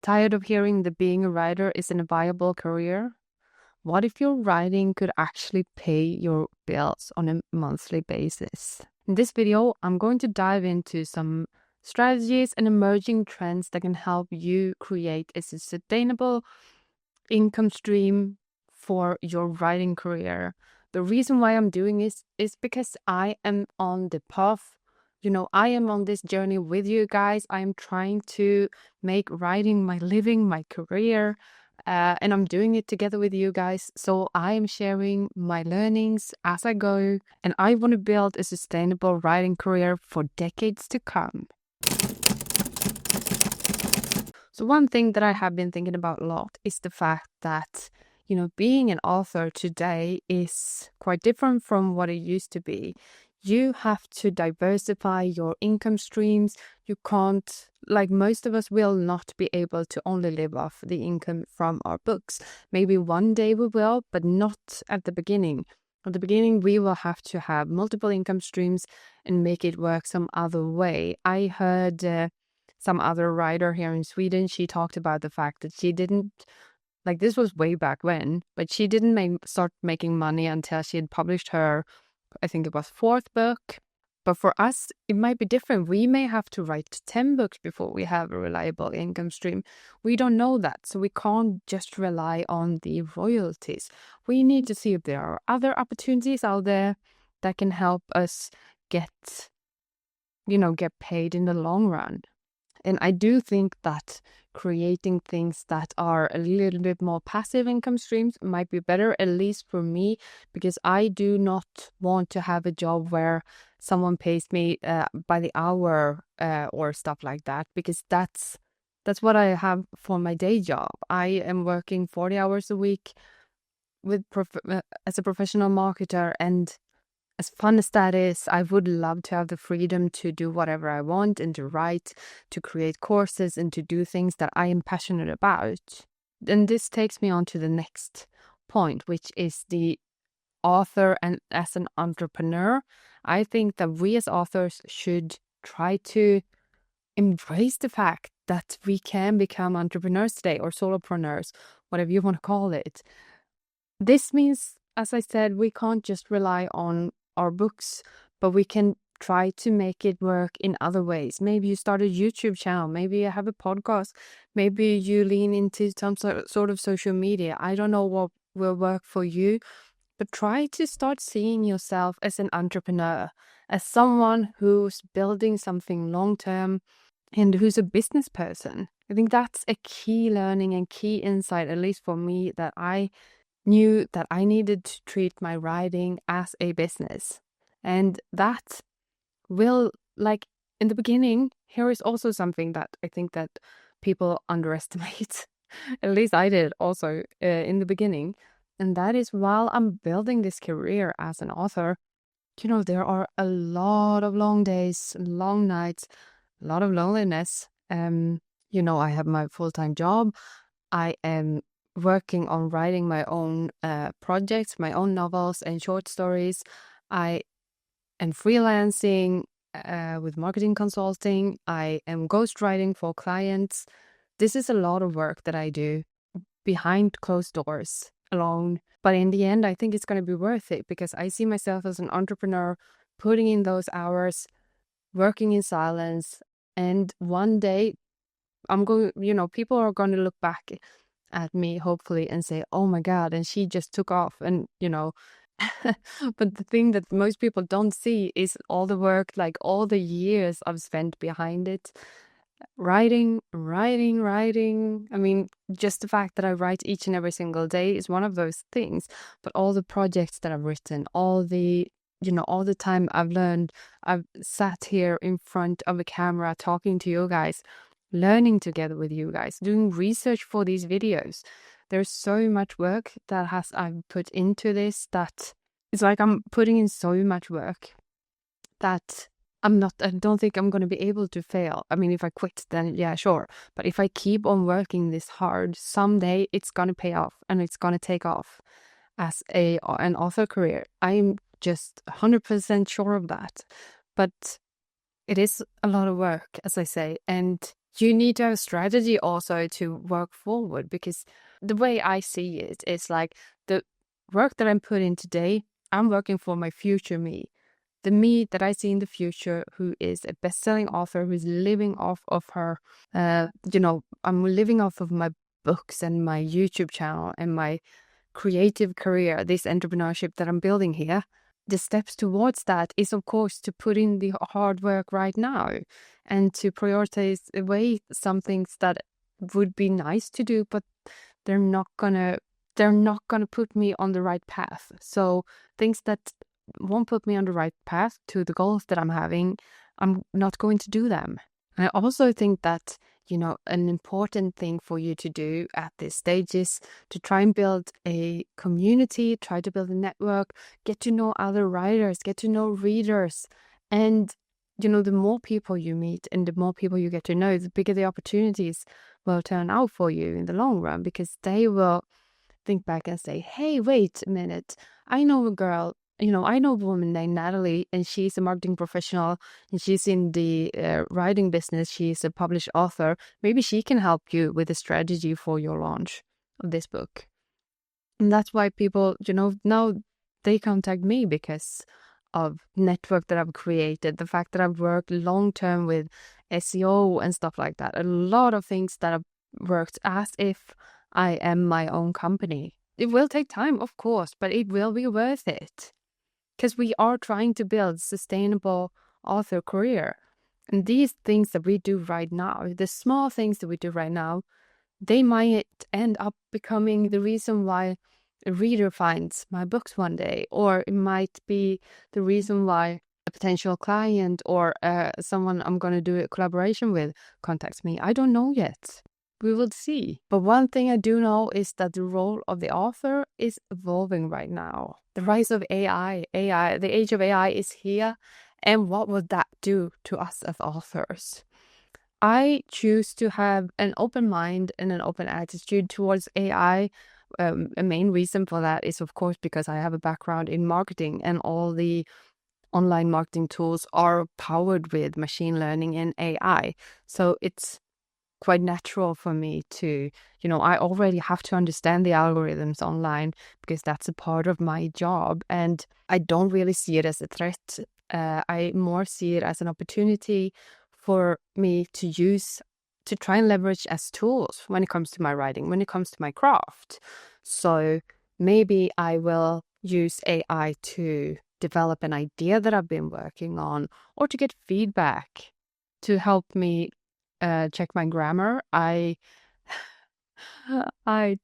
Tired of hearing that being a writer isn't a viable career? What if your writing could actually pay your bills on a monthly basis? In this video, I'm going to dive into some strategies and emerging trends that can help you create a sustainable income stream for your writing career. The reason why I'm doing this is because I am on the path. I am on this journey with you guys. I am trying to make writing my living, my career, and I'm doing it together with you guys. So I am sharing my learnings as I go, and I want to build a sustainable writing career for decades to come. So one thing that I have been thinking about a lot is the fact that, being an author today is quite different from what it used to be. You have to diversify your income streams. You can't, like most of us, will not be able to only live off the income from our books. Maybe one day we will, but not at the beginning. At the beginning, we will have to have multiple income streams and make it work some other way. I heard some other writer here in Sweden, she talked about the fact that she didn't, like this was way back when, but she didn't start making money until she had published her, I think it was fourth book. But for us, it might be different. We may have to write 10 books before we have a reliable income stream. We don't know that, so we can't just rely on the royalties. We need to see if there are other opportunities out there that can help us get paid in the long run. And I do think that creating things that are a little bit more passive income streams might be better, at least for me, because I do not want to have a job where someone pays me by the hour or stuff like that, because that's what I have for my day job. I am working 40 hours a week with as a professional marketer, and as fun as that is, I would love to have the freedom to do whatever I want and to write, to create courses, and to do things that I am passionate about. And this takes me on to the next point, which is the author and as an entrepreneur. I think that we as authors should try to embrace the fact that we can become entrepreneurs today, or solopreneurs, whatever you want to call it. This means, as I said, we can't just rely on our books, but we can try to make it work in other ways. Maybe you start a YouTube channel, maybe you have a podcast, maybe you lean into some sort of social media. I don't know what will work for you, but try to start seeing yourself as an entrepreneur, as someone who's building something long-term and who's a business person. I think that's a key learning and key insight, at least for me, that I knew that I needed to treat my writing as a business. And that will, like in the beginning, here is also something that I think that people underestimate. At least I did also in the beginning. And that is, while I'm building this career as an author, there are a lot of long days, long nights, a lot of loneliness. I have my full-time job. I am working on writing my own projects, my own novels and short stories. I am freelancing with marketing consulting. I am ghostwriting for clients. This is a lot of work that I do behind closed doors alone. But in the end, I think it's going to be worth it, because I see myself as an entrepreneur putting in those hours, working in silence. And one day I'm going, people are going to look back at me, hopefully, and say, oh my God, and she just took off. And, but the thing that most people don't see is all the work, like all the years I've spent behind it. Writing. I mean, just the fact that I write each and every single day is one of those things. But all the projects that I've written, all the time I've learned, I've sat here in front of a camera talking to you guys, learning together with you guys, doing research for these videos. There's so much work that I've put into this, that it's like I'm putting in so much work that I don't think I'm going to be able to fail. I mean, if I quit, then yeah, sure. But if I keep on working this hard, someday it's going to pay off, and it's going to take off as an author career. I'm just 100% sure of that. But it is a lot of work, as I say, and you need to have a strategy also to work forward, because the way I see it is like the work that I'm putting today, I'm working for my future me. The me that I see in the future, who is a best-selling author, who's living off of her, I'm living off of my books and my YouTube channel and my creative career, this entrepreneurship that I'm building here. The steps towards that is, of course, to put in the hard work right now and to prioritize away some things that would be nice to do, but they're not gonna put me on the right path. So things that won't put me on the right path to the goals that I'm having, I'm not going to do them. And I also think that, an important thing for you to do at this stage is to try and build a community, try to build a network, get to know other writers, get to know readers. And, the more people you meet and the more people you get to know, the bigger the opportunities will turn out for you in the long run, because they will think back and say, hey, wait a minute, I know a girl, I know a woman named Natalie, and she's a marketing professional and she's in the writing business. She's a published author. Maybe she can help you with a strategy for your launch of this book. And that's why people, now they contact me because of network that I've created, the fact that I've worked long term with SEO and stuff like that. A lot of things that I've worked as if I am my own company. It will take time, of course, but it will be worth it, because we are trying to build sustainable author career. And these things that we do right now, the small things that we do right now, they might end up becoming the reason why a reader finds my books one day, or it might be the reason why a potential client or someone I'm going to do a collaboration with contacts me. I don't know yet. We will see. But one thing I do know is that the role of the author is evolving right now. The rise of AI, the age of AI is here. And what would that do to us as authors? I choose to have an open mind and an open attitude towards AI. A main reason for that is, of course, because I have a background in marketing, and all the online marketing tools are powered with machine learning and AI. So it's quite natural for me to, I already have to understand the algorithms online because that's a part of my job. And I don't really see it as a threat. I more see it as an opportunity for me to use, to try and leverage as tools when it comes to my writing, when it comes to my craft. So maybe I will use AI to develop an idea that I've been working on, or to get feedback to help me check my grammar. I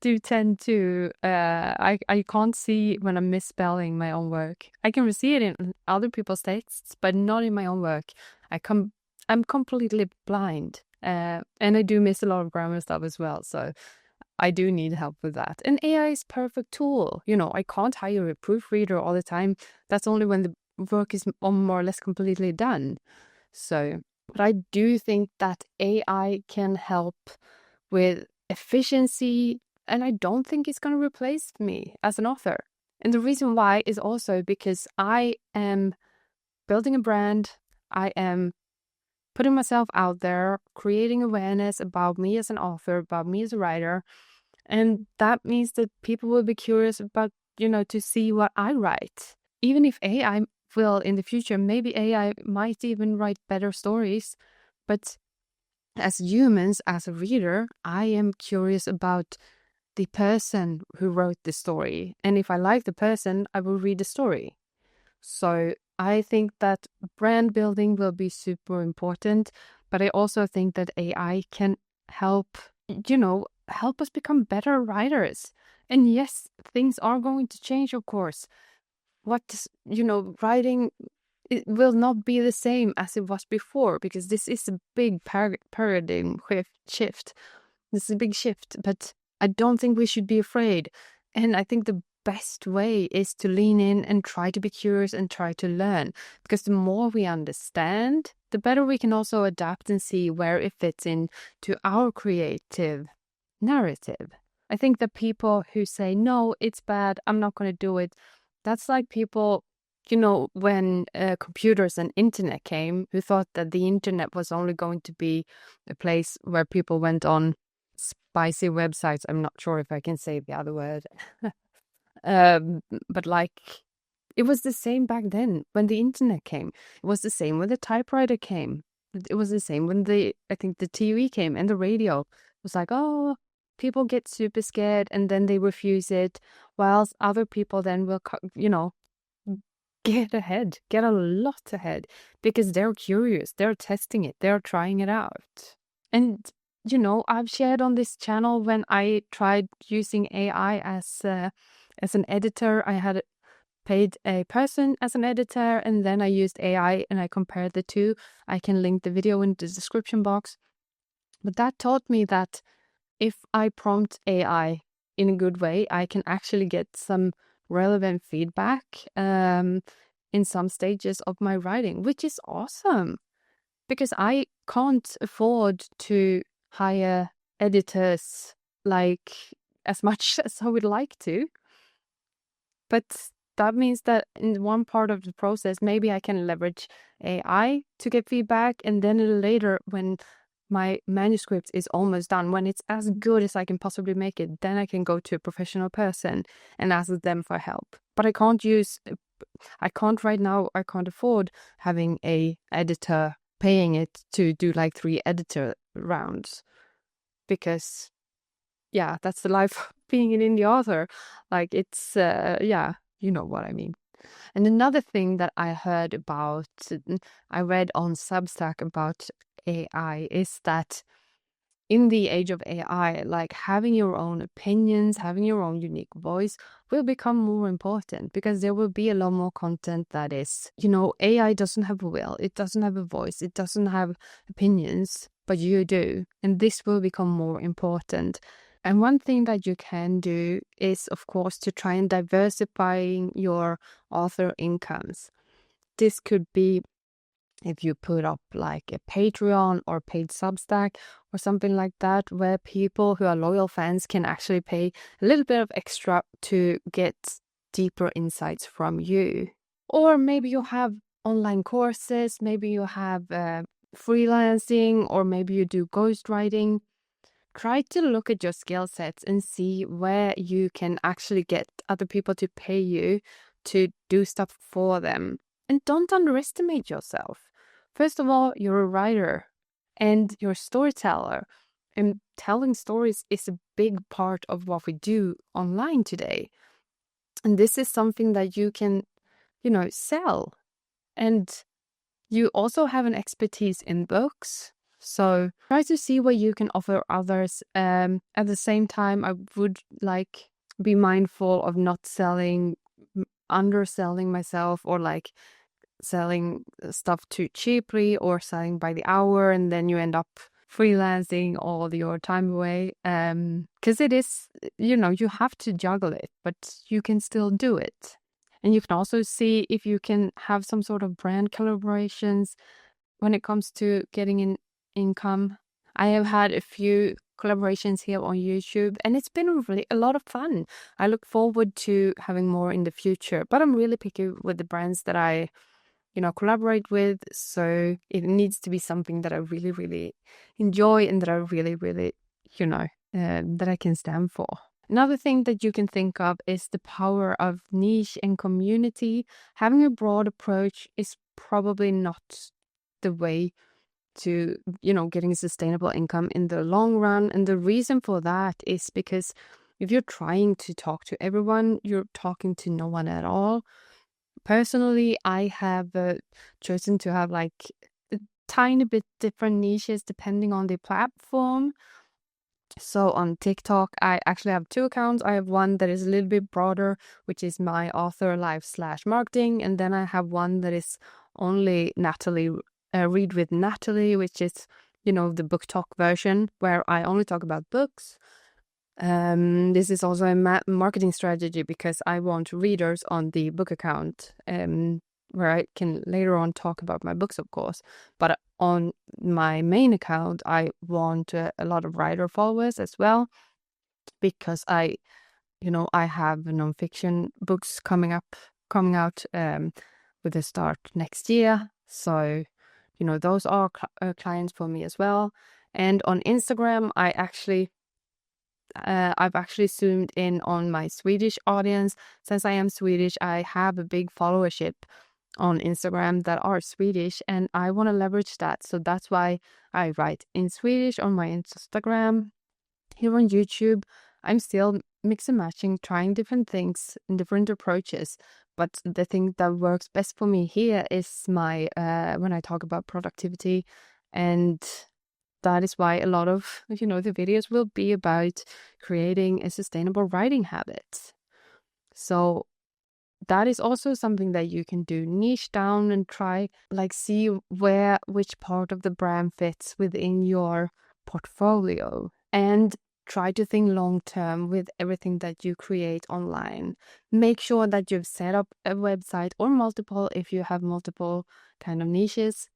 do tend to I can't see when I'm misspelling my own work. I can see it in other people's texts, but not in my own work. I'm completely blind, and I do miss a lot of grammar stuff as well. So I do need help with that. And AI is a perfect tool. I can't hire a proofreader all the time. That's only when the work is more or less completely done. So, but I do think that AI can help with efficiency, and I don't think it's going to replace me as an author. And the reason why is also because I am building a brand. I am putting myself out there, creating awareness about me as an author, about me as a writer. And that means that people will be curious about, to see what I write. Even if AI will in the future, maybe AI might even write better stories. But as humans, as a reader, I am curious about the person who wrote the story. And if I like the person, I will read the story. So I think that brand building will be super important. But I also think that AI can help, help us become better writers. And yes, things are going to change, of course. Writing, it will not be the same as it was before, because this is a big paradigm shift. This is a big shift, but I don't think we should be afraid. And I think the best way is to lean in and try to be curious and try to learn, because the more we understand, the better we can also adapt and see where it fits into our creative narrative. I think that people who say, no, it's bad, I'm not going to do it, that's like people when computers and internet came, who thought that the internet was only going to be a place where people went on spicy websites. I'm not sure if I can say the other word. But like, it was the same back then when the internet came. It was the same when the typewriter came. It was the same when I think the TV came and the radio. It was like, oh, people get super scared and then they refuse it, whilst other people then will, get a lot ahead because they're curious, they're testing it, they're trying it out. And, I've shared on this channel when I tried using AI as an editor. I had paid a person as an editor, and then I used AI and I compared the two. I can link the video in the description box. But that taught me that if I prompt AI in a good way, I can actually get some relevant feedback in some stages of my writing, which is awesome because I can't afford to hire editors like as much as I would like to. But that means that in one part of the process, maybe I can leverage AI to get feedback. And then later, when my manuscript is almost done, when it's as good as I can possibly make it, then I can go to a professional person and ask them for help. But I can't right now, I can't afford having a editor paying it to do like 3 editor rounds because that's the life of being an indie author. Like it's, you know what I mean. And another thing that I heard about, I read on Substack about AI is that in the age of AI, like having your own opinions, having your own unique voice will become more important because there will be a lot more content that is, AI doesn't have a will, it doesn't have a voice, it doesn't have opinions, but you do. And this will become more important. And one thing that you can do is, of course, to try and diversifying your author incomes. This could be if you put up like a Patreon or paid Substack or something like that, where people who are loyal fans can actually pay a little bit of extra to get deeper insights from you. Or maybe you have online courses, maybe you have freelancing, or maybe you do ghostwriting. Try to look at your skill sets and see where you can actually get other people to pay you to do stuff for them. And don't underestimate yourself. First of all, you're a writer and you're a storyteller. And telling stories is a big part of what we do online today. And this is something that you can, sell. And you also have an expertise in books. So try to see what you can offer others. At the same time, I would be mindful of not underselling myself or selling stuff too cheaply or selling by the hour, and then you end up freelancing all your time away. Because it is, you have to juggle it, but you can still do it. And you can also see if you can have some sort of brand collaborations when it comes to getting an income. I have had a few collaborations here on YouTube, and it's been really a lot of fun. I look forward to having more in the future, but I'm really picky with the brands that I, collaborate with. So it needs to be something that I really, really enjoy and that I really, really, that I can stand for. Another thing that you can think of is the power of niche and community. Having a broad approach is probably not the way to, getting a sustainable income in the long run. And the reason for that is because if you're trying to talk to everyone, you're talking to no one at all. Personally, I have chosen to have a tiny bit different niches depending on the platform. So on TikTok, I actually have 2 accounts. I have one that is a little bit broader, which is my author life / marketing. And then I have one that is only Natalie, Read with Natalie, which is, the book talk version where I only talk about books. This is also a marketing strategy because I want readers on the book account, where I can later on talk about my books, of course. But on my main account, I want a lot of writer followers as well, because I have nonfiction books coming out with a start next year. So, those are clients for me as well. And on Instagram, I've actually zoomed in on my Swedish audience. Since I am Swedish, I have a big followership on Instagram that are Swedish, and I want to leverage that. So that's why I write in Swedish on my Instagram. Here on YouTube, I'm still mix and matching, trying different things and different approaches. But the thing that works best for me here is my when I talk about productivity, and that is why a lot of the videos will be about creating a sustainable writing habit. So that is also something that you can do. Niche down and try, see which part of the brand fits within your portfolio, and try to think long term with everything that you create online. Make sure that you've set up a website or multiple if you have multiple kind of niches,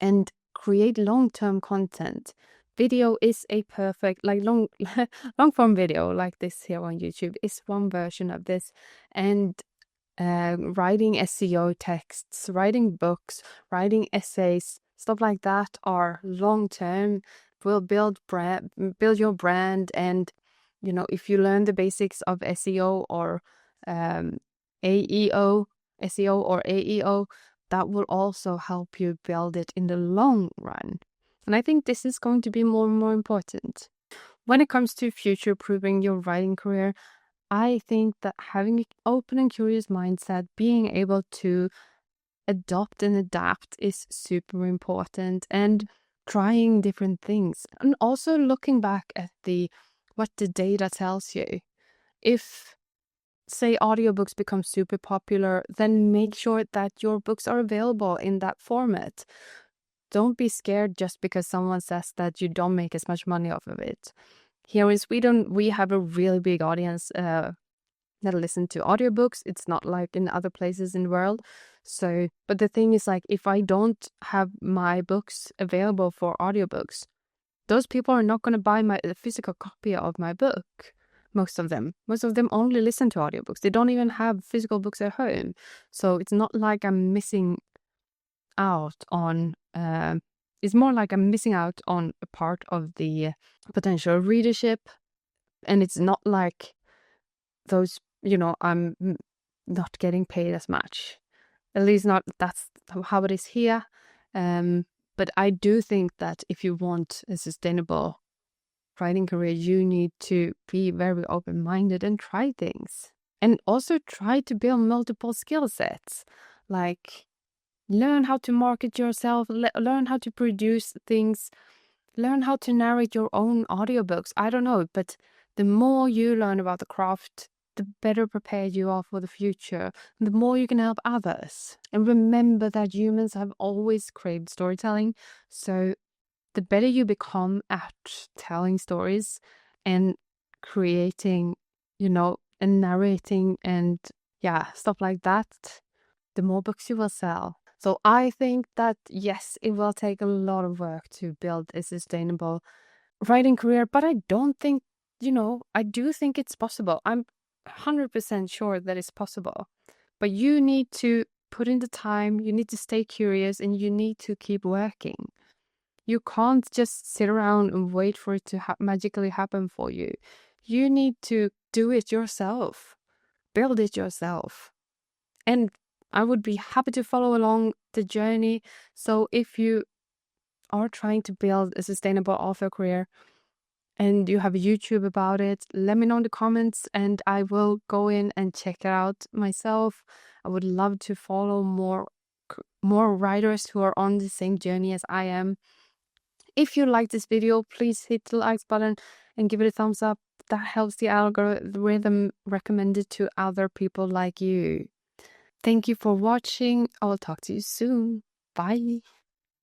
and create long-term content. Video is a perfect, long form video like this here on YouTube is one version of this. And writing SEO texts, writing books, writing essays, stuff like that are long-term, will build your brand. And if you learn the basics of SEO or AEO, that will also help you build it in the long run. And I think this is going to be more and more important. When it comes to future-proofing your writing career, I think that having an open and curious mindset, being able to adopt and adapt is super important, and trying different things, and also looking back at what the data tells you. If, say, audiobooks become super popular, then make sure that your books are available in that format. Don't be scared just because someone says that you don't make as much money off of it. Here in Sweden, we have a really big audience that listen to audiobooks. It's not like in other places in the world. So, but the thing is, if I don't have my books available for audiobooks, those people are not going to buy the physical copy of my book. Most of them only listen to audiobooks. They don't even have physical books at home. So it's not like I'm missing out on it's more like I'm missing out on a part of the potential readership. And it's not like those, I'm not getting paid as much. At least not that's how it is here. But I do think that if you want a sustainable writing career, you need to be very open-minded and try things. And also try to build multiple skill sets. Learn how to market yourself, learn how to produce things, learn how to narrate your own audiobooks. I don't know, but the more you learn about the craft, the better prepared you are for the future, the more you can help others. And remember that humans have always craved storytelling. So the better you become at telling stories and creating, and narrating and stuff like that, the more books you will sell. So I think that, yes, it will take a lot of work to build a sustainable writing career, but I don't think, I do think it's possible. I'm 100% sure that it's possible, but you need to put in the time, you need to stay curious, and you need to keep working. You can't just sit around and wait for it to magically happen for you. You need to do it yourself, build it yourself. And I would be happy to follow along the journey. So if you are trying to build a sustainable author career and you have a YouTube about it, let me know in the comments and I will go in and check it out myself. I would love to follow more writers who are on the same journey as I am. If you like this video, please hit the like button and give it a thumbs up. That helps the algorithm recommend it to other people like you. Thank you for watching. I will talk to you soon. Bye.